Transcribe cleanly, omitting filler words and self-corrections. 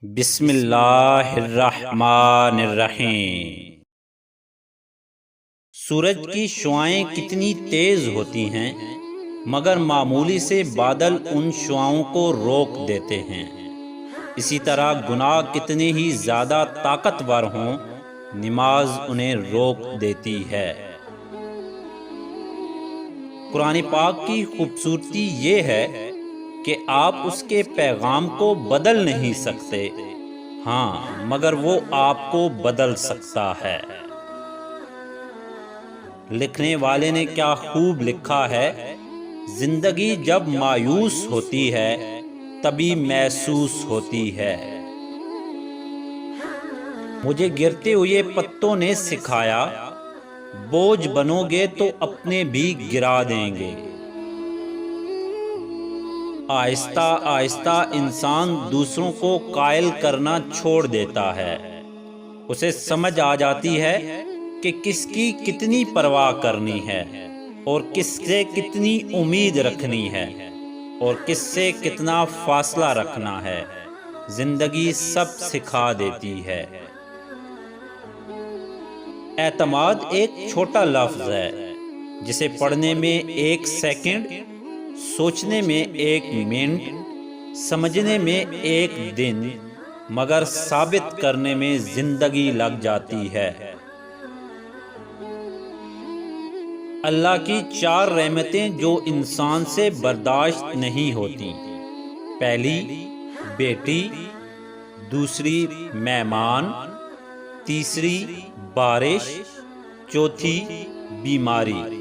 بسم اللہ الرحمن الرحیم۔ سورج کی شعاعیں کتنی تیز ہوتی ہیں مگر معمولی سے بادل ان شعاؤں کو روک دیتے ہیں۔ اسی طرح گناہ کتنے ہی زیادہ طاقتور ہوں، نماز انہیں روک دیتی ہے۔ قرآن پاک کی خوبصورتی یہ ہے کہ آپ اس کے پیغام کو بدل نہیں سکتے، ہاں مگر وہ آپ کو بدل سکتا ہے۔ لکھنے والے نے کیا خوب لکھا ہے، زندگی جب مایوس ہوتی ہے تبھی محسوس ہوتی ہے۔ مجھے گرتے ہوئے پتوں نے سکھایا، بوجھ بنو گے تو اپنے بھی گرا دیں گے۔ آہستہ آہستہ انسان دوسروں کو قائل کرنا چھوڑ دیتا ہے۔ اسے سمجھ آ جاتی ہے کہ کس کی کتنی پرواہ کرنی ہے اور کس سے کتنی امید رکھنی ہے اور کس سے کتنا فاصلہ رکھنا ہے۔ زندگی سب سکھا دیتی ہے۔ اعتماد ایک چھوٹا لفظ ہے جسے پڑھنے میں 1 سیکنڈ، سوچنے میں 1 منٹ، سمجھنے میں 1 دن، مگر ثابت کرنے میں زندگی لگ جاتی ہے۔ اللہ کی 4 رحمتیں جو انسان سے برداشت نہیں ہوتی۔ پہلی بیٹی، دوسری مہمان، تیسری بارش، چوتھی بیماری۔